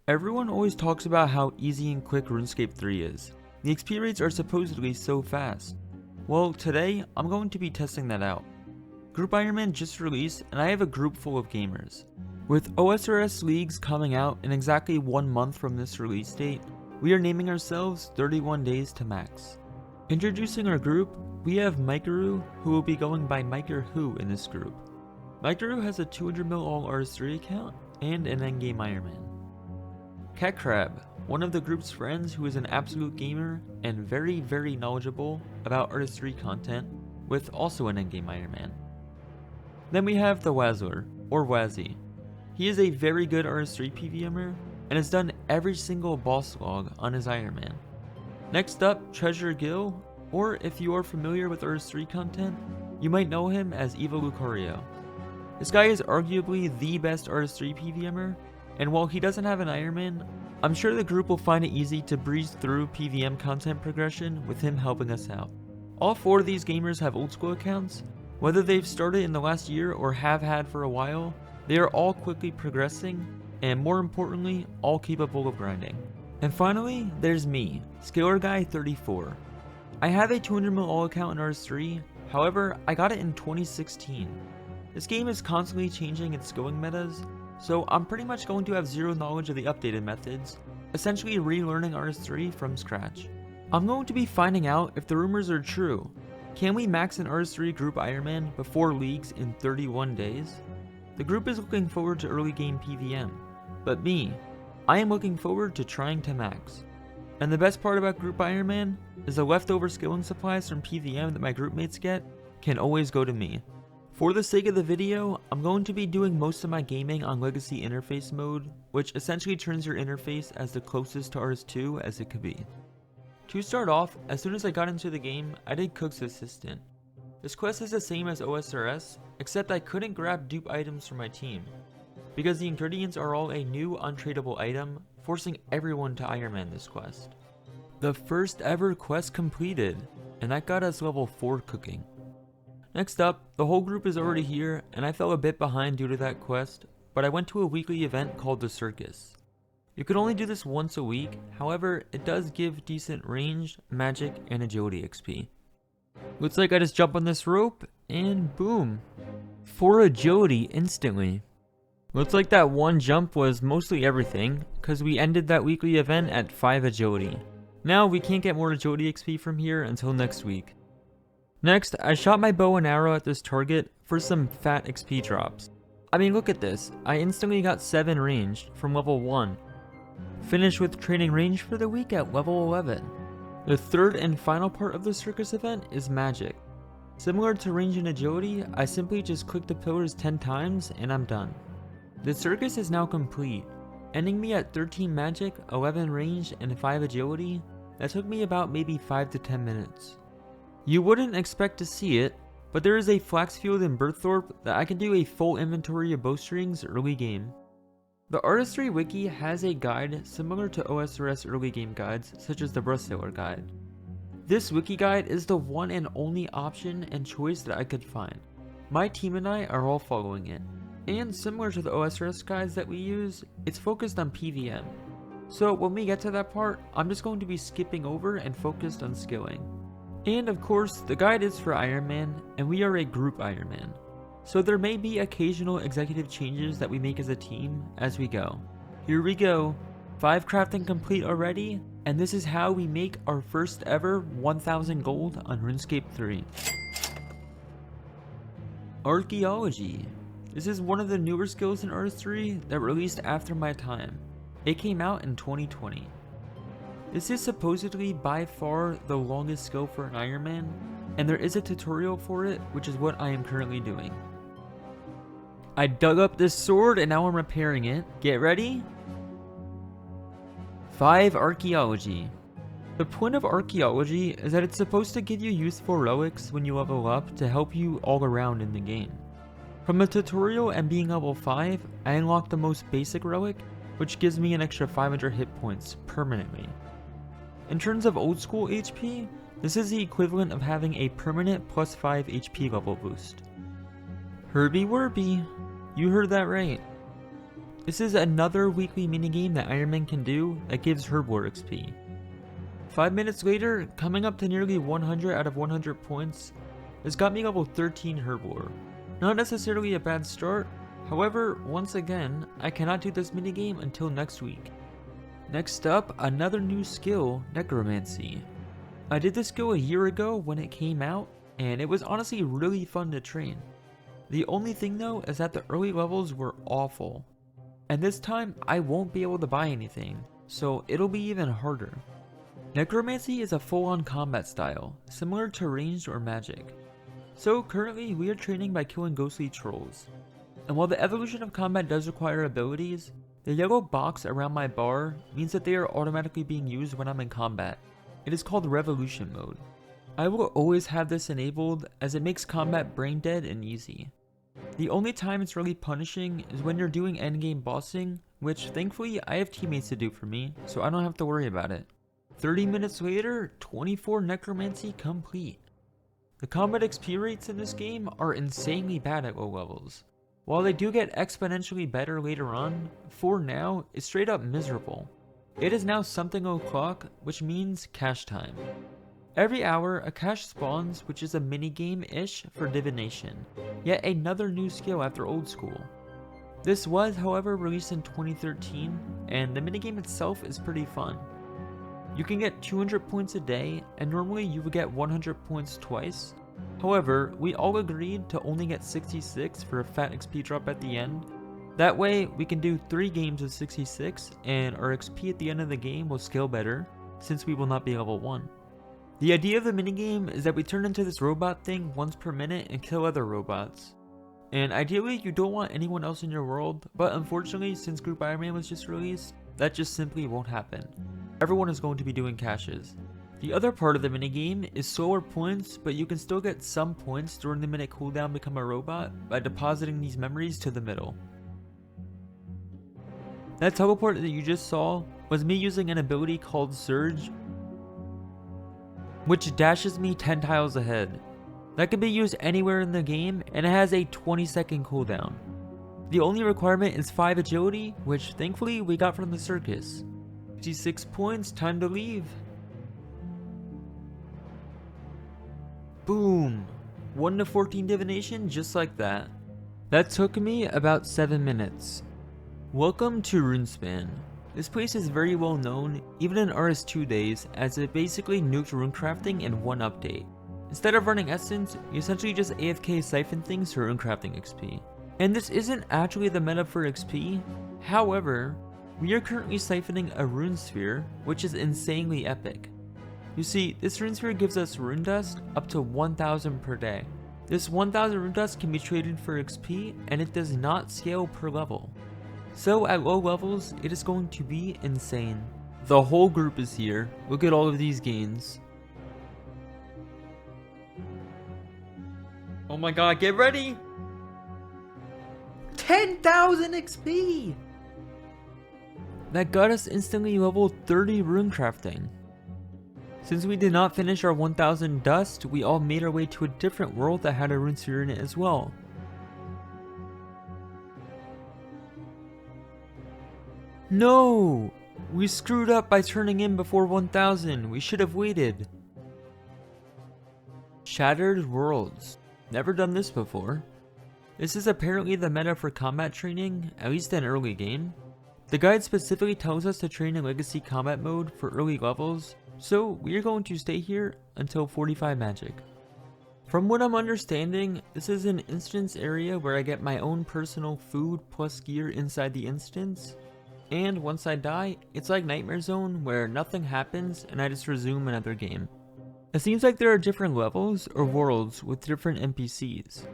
Everyone always talks about how easy and quick RuneScape 3 is. The XP rates are supposedly so fast. Well, today, I'm going to be testing that out. Group Ironman just released, and I have a group full of gamers. With OSRS leagues coming out in exactly 1 month from this release date, we are naming ourselves 31 Days to Max. Introducing our group, we have Mikeru, who will be going by Miker Who in this group. Mikeru has a 200 mil all RS3 account and an endgame Ironman. Cat Crab, one of the group's friends who is an absolute gamer and very knowledgeable about Artistry content, with also an endgame Ironman. Then we have the Wazzler, or Wazzy. He is a very good RS3 PVMer and has done every single boss log on his Ironman. Next up, Treasure Gill, or if you are familiar with RS3 content, you might know him as Eva Lucario. This guy is arguably the best RS3 PVMer, and while he doesn't have an Ironman, I'm sure the group will find it easy to breeze through PVM content progression with him helping us out. All 4 of these gamers have old school accounts. Whether they've started in the last year or have had for a while, they are all quickly progressing, and more importantly, all capable of grinding. And finally, there's me, Scalar Guy 34. I have a 200 mil all account in RS3, however, I got it in 2016. This game is constantly changing its skilling metas, so I'm pretty much going to have zero knowledge of the updated methods, essentially relearning RS3 from scratch. I'm going to be finding out if the rumors are true. Can we max an RS3 group Ironman before leagues in 31 days? The group is looking forward to early game PVM, but me, I am looking forward to trying to max. And the best part about group Ironman is the leftover skilling supplies from PVM that my group mates get can always go to me. For the sake of the video, I'm going to be doing most of my gaming on Legacy Interface mode, which essentially turns your interface as the closest to RS2 as it could be. To start off, as soon as I got into the game, I did Cook's Assistant. This quest is the same as OSRS, except I couldn't grab dupe items for my team, because the ingredients are all a new untradeable item, forcing everyone to Ironman this quest. The first ever quest completed, and that got us level 4 cooking. Next up, the whole group is already here, and I fell a bit behind due to that quest, but I went to a weekly event called the Circus. You could only do this once a week, however, it does give decent range, magic, and agility XP. Looks like I just jump on this rope, and boom. 4 agility instantly. Looks like that one jump was mostly everything, cause we ended that weekly event at 5 agility. Now we can't get more agility XP from here until next week. Next, I shot my bow and arrow at this target for some fat XP drops. I mean, look at this, I instantly got 7 ranged from level 1. Finished with training range for the week at level 11. The third and final part of the circus event is magic. Similar to range and agility, I simply just click the pillars 10 times and I'm done. The circus is now complete, ending me at 13 magic, 11 range, and 5 agility. That took me about maybe 5 to 10 minutes. You wouldn't expect to see it, but there is a flax field in Berthorpe that I can do a full inventory of bowstrings early game. The Artistry wiki has a guide similar to OSRS early game guides, such as the Brushsailor guide. This wiki guide is the one and only option and choice that I could find. My team and I are all following it. And similar to the OSRS guides that we use, it's focused on PVM. So when we get to that part, I'm just going to be skipping over and focused on skilling. And of course, the guide is for Ironman, and we are a group Ironman. So there may be occasional executive changes that we make as a team as we go. Here we go, 5 crafting complete already, and this is how we make our first ever 1000 gold on RuneScape 3. Archaeology. This is one of the newer skills in RS3 that released after my time. It came out in 2020. This is supposedly by far the longest skill for an Ironman, and there is a tutorial for it, which is what I am currently doing. I dug up this sword and now I'm repairing it. Get ready? 5 Archaeology. The point of Archaeology is that it's supposed to give you useful relics when you level up to help you all around in the game. From the tutorial and being level 5, I unlocked the most basic relic, which gives me an extra 500 hit points permanently. In terms of old school HP, this is the equivalent of having a permanent plus 5 HP level boost. Herby Worby, you heard that right. This is another weekly minigame that Iron Man can do that gives Herby Worby XP. 5 minutes later, coming up to nearly 100 out of 100 points, has got me level 13 Herby Worby. Not necessarily a bad start, however, once again, I cannot do this minigame until next week. Next up, another new skill, Necromancy. I did this skill a year ago when it came out, and it was honestly really fun to train. The only thing though is that the early levels were awful. And this time, I won't be able to buy anything, so it'll be even harder. Necromancy is a full-on combat style, similar to ranged or magic. So currently, we are training by killing ghostly trolls. And while the evolution of combat does require abilities, the yellow box around my bar means that they are automatically being used when I'm in combat. It is called Revolution Mode. I will always have this enabled as it makes combat brain dead and easy. The only time it's really punishing is when you're doing endgame bossing, which thankfully I have teammates to do for me, so I don't have to worry about it. 30 minutes later, 24 Necromancy complete. The combat XP rates in this game are insanely bad at low levels. While they do get exponentially better later on, for now, it's straight up miserable. It is now something o'clock, which means cache time. Every hour, a cache spawns, which is a minigame-ish for divination, yet another new skill after old school. This was, however, released in 2013, and the minigame itself is pretty fun. You can get 200 points a day, and normally you would get 100 points twice. However, we all agreed to only get 66 for a fat XP drop at the end. That way, we can do 3 games of 66, and our XP at the end of the game will scale better, since we will not be level 1. The idea of the minigame is that we turn into this robot thing once per minute and kill other robots. And ideally, you don't want anyone else in your world, but unfortunately, since Group Iron Man was just released, that just simply won't happen. Everyone is going to be doing caches. The other part of the minigame is slower points, but you can still get some points during the minute cooldown become a robot by depositing these memories to the middle. That teleport that you just saw was me using an ability called Surge, which dashes me 10 tiles ahead. That can be used anywhere in the game, and it has a 20-second cooldown. The only requirement is 5 agility, which thankfully we got from the circus. 56 points, time to leave. Boom! 1 to 14 divination just like that. That took me about 7 minutes. Welcome to Runespan. This place is very well known, even in RS2 days, as it basically nuked runecrafting in one update. Instead of running Essence, you essentially just AFK siphon things for runecrafting XP. And this isn't actually the meta for XP, however, we are currently siphoning a rune sphere, which is insanely epic. You see, this rune sphere gives us rune dust up to 1000 per day. This 1000 rune dust can be traded for XP, and it does not scale per level. So at low levels, it is going to be insane. The whole group is here. Look at all of these gains. Oh my god, get ready! 10,000 XP! That got us instantly level 30 runecrafting. Since we did not finish our 1000 dust, we all made our way to a different world that had a rune sphere in it as well. No! We screwed up by turning in before 1000. We should have waited. Shattered Worlds. Never done this before. This is apparently the meta for combat training, at least in early game. The guide specifically tells us to train in Legacy Combat Mode for early levels, so we are going to stay here until 45 magic. From what I'm understanding, this is an instance area where I get my own personal food plus gear inside the instance. And once I die, it's like Nightmare Zone where nothing happens and I just resume another game. It seems like there are different levels or worlds with different NPCs.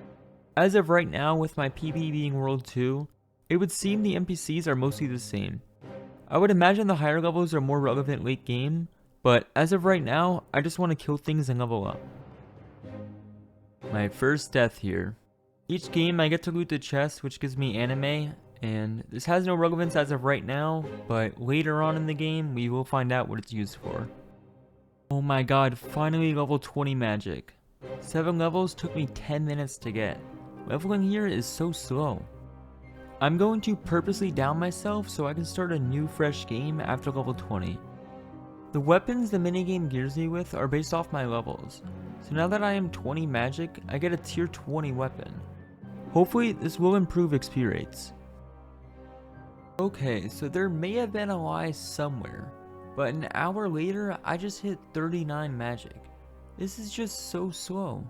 As of right now, with my PB being World 2, it would seem the NPCs are mostly the same. I would imagine the higher levels are more relevant late game, but as of right now, I just want to kill things and level up. My first death here. Each game I get to loot the chest, which gives me anime, and this has no relevance as of right now, but later on in the game we will find out what it's used for. Oh my god, finally level 20 magic. 7 levels took me 10 minutes to get. Leveling here is so slow. I'm going to purposely down myself so I can start a new fresh game after level 20. The weapons the minigame gears me with are based off my levels, so now that I am 20 magic, I get a tier 20 weapon. Hopefully this will improve XP rates. Okay, so there may have been a lie somewhere, but an hour later I just hit 39 magic. This is just so slow.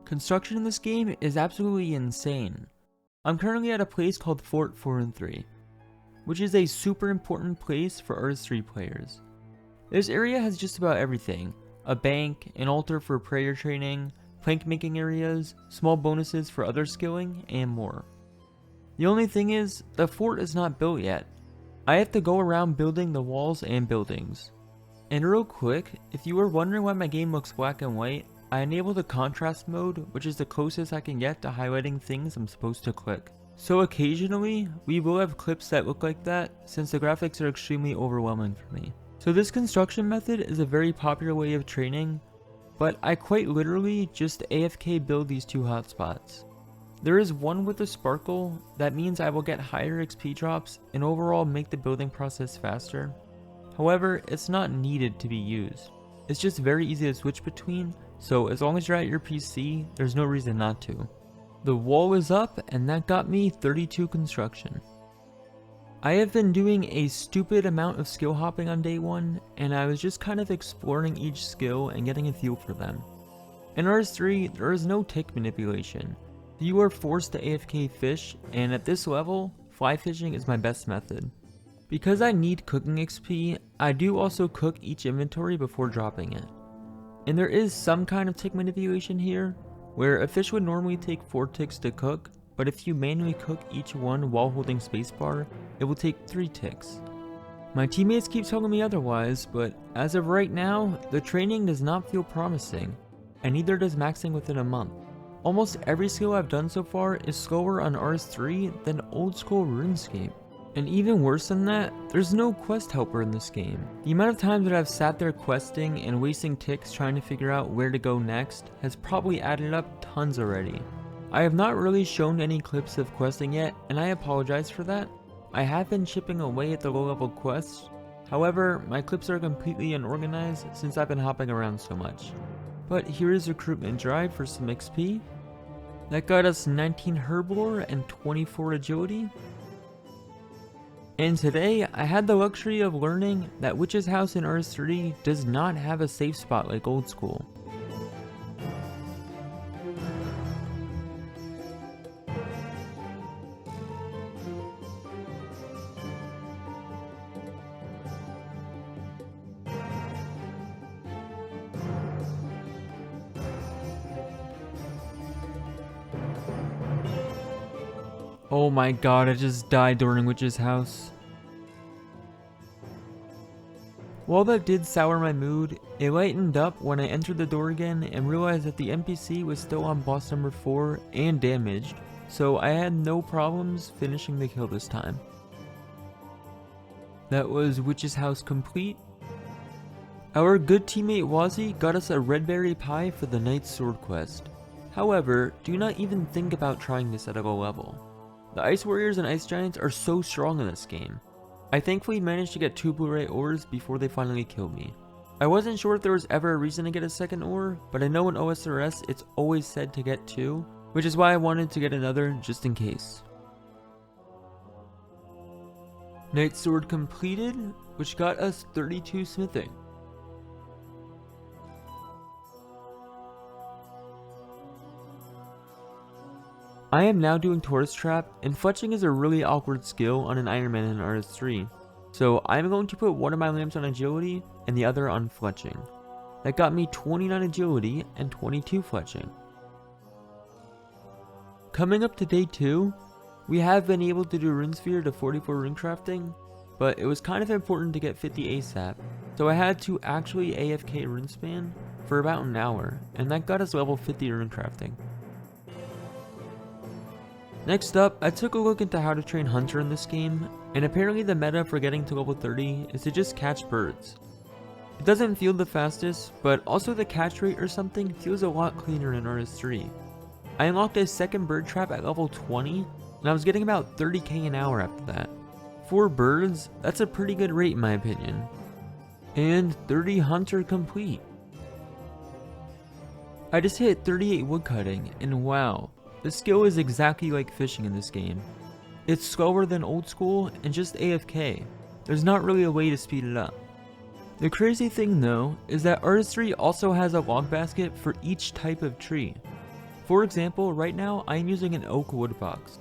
Construction in this game is absolutely insane. I'm currently at a place called Fort 4 and 3, which is a super important place for RS3 players. This area has just about everything: a bank, an altar for prayer training, plank making areas, small bonuses for other skilling, and more. The only thing is, the fort is not built yet. I have to go around building the walls and buildings. And real quick, if you were wondering why my game looks black and white, I enabled the contrast mode, which is the closest I can get to highlighting things I'm supposed to click. So occasionally, we will have clips that look like that, since the graphics are extremely overwhelming for me. So this construction method is a very popular way of training, but I quite literally just AFK build these two hotspots. There is one with a sparkle, that means I will get higher XP drops and overall make the building process faster. However, it's not needed to be used. It's just very easy to switch between, so as long as you're at your PC, there's no reason not to. The wall is up, and that got me 32 construction. I have been doing a stupid amount of skill hopping on day 1, and I was just kind of exploring each skill and getting a feel for them. In RS3, there is no tick manipulation. You are forced to AFK fish, and at this level, fly fishing is my best method. Because I need cooking XP, I do also cook each inventory before dropping it. And there is some kind of tick manipulation here, where a fish would normally take 4 ticks to cook, but if you manually cook each one while holding spacebar, it will take 3 ticks. My teammates keep telling me otherwise, but as of right now, the training does not feel promising, and neither does maxing within a month. Almost every skill I've done so far is slower on RS3 than old school RuneScape. And even worse than that, there's no quest helper in this game. The amount of times that I've sat there questing and wasting ticks trying to figure out where to go next has probably added up tons already. I have not really shown any clips of questing yet, and I apologize for that. I have been chipping away at the low level quests. However, my clips are completely unorganized since I've been hopping around so much. But here is recruitment drive for some XP. That got us 19 herblore and 24 agility. And today, I had the luxury of learning that Witch's House in RS3 does not have a safe spot like old school. Oh my god, I just died during Witch's House. While that did sour my mood, it lightened up when I entered the door again and realized that the NPC was still on boss number 4 and damaged, so I had no problems finishing the kill this time. That was Witch's House complete. Our good teammate Wazzy got us a red berry pie for the Knight's Sword quest. However, do not even think about trying this at a low level. The Ice Warriors and Ice Giants are so strong in this game. I thankfully managed to get 2 Blu-ray ores before they finally killed me. I wasn't sure if there was ever a reason to get a second ore, but I know in OSRS it's always said to get 2, which is why I wanted to get another just in case. Knight's Sword completed, which got us 32 smithing. I am now doing Tourist Trap, and fletching is a really awkward skill on an Iron Man in RS3, so I am going to put one of my lamps on agility and the other on fletching. That got me 29 agility and 22 fletching. Coming up to day 2, we have been able to do Runesphere to 44 rune crafting, but it was kind of important to get 50 ASAP, so I had to actually AFK Runespan for about an hour, and that got us level 50 rune crafting. Next up, I took a look into how to train Hunter in this game, and apparently the meta for getting to level 30 is to just catch birds. It doesn't feel the fastest, but also the catch rate or something feels a lot cleaner in RS3. I unlocked a second bird trap at level 20, and I was getting about 30k an hour after that. For birds, that's a pretty good rate in my opinion. And 30 hunts are complete. I just hit 38 woodcutting, and wow, the skill is exactly like fishing in this game. It's slower than old school and just AFK. There's not really a way to speed it up. The crazy thing though, is that Artistry also has a log basket for each type of tree. For example, right now I am using an oak wood box.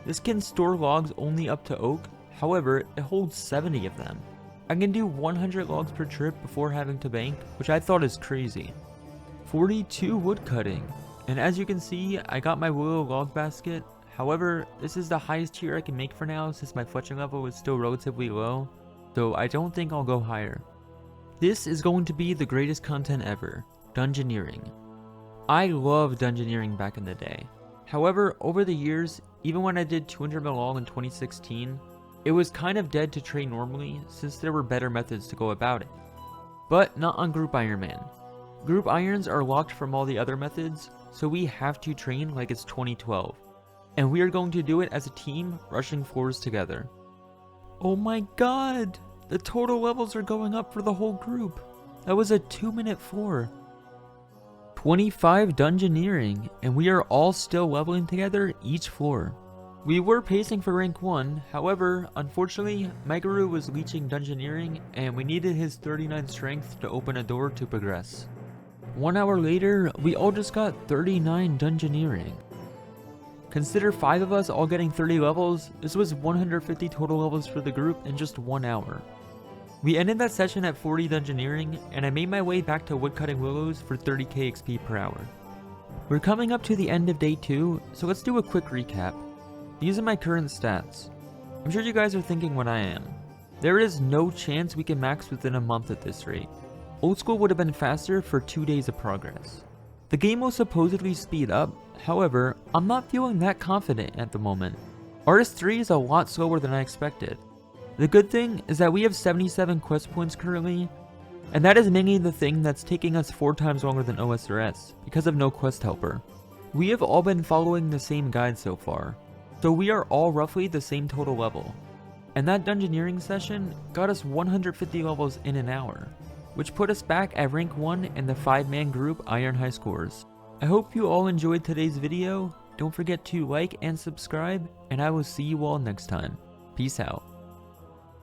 This can store logs only up to oak, however, it holds 70 of them. I can do 100 logs per trip before having to bank, which I thought is crazy. 42 wood cutting, and as you can see, I got my willow log basket. However, this is the highest tier I can make for now since my fletching level is still relatively low, so I don't think I'll go higher. This is going to be the greatest content ever, dungeoneering. I loved dungeoneering back in the day. However, over the years, even when I did 200 mil in 2016, it was kind of dead to train normally since there were better methods to go about it. But not on Group Iron Man. Group irons are locked from all the other methods, so we have to train like it's 2012. And we are going to do it as a team, rushing floors together. Oh my god! The total levels are going up for the whole group. That was a 2-minute floor. 25 dungeoneering, and we are all still leveling together each floor. We were pacing for rank 1, however, unfortunately, my guru was leeching dungeoneering and we needed his 39 strength to open a door to progress. 1 hour later, we all just got 39 dungeoneering. Consider 5 of us all getting 30 levels, this was 150 total levels for the group in just 1 hour. We ended that session at 40 dungeoneering, and I made my way back to woodcutting willows for 30k XP per hour. We're coming up to the end of day 2, so let's do a quick recap. These are my current stats. I'm sure you guys are thinking what I am. There is no chance we can max within a month at this rate. Old school would have been faster for 2 days of progress. The game will supposedly speed up, however, I'm not feeling that confident at the moment. RS3 is a lot slower than I expected. The good thing is that we have 77 quest points currently, and that is mainly the thing that's taking us 4 times longer than OSRS, because of no quest helper. We have all been following the same guide so far, so we are all roughly the same total level. And that dungeoneering session got us 150 levels in an hour, which put us back at rank 1 in the 5-man group Iron High scores. I hope you all enjoyed today's video. Don't forget to like and subscribe, and I will see you all next time. Peace out.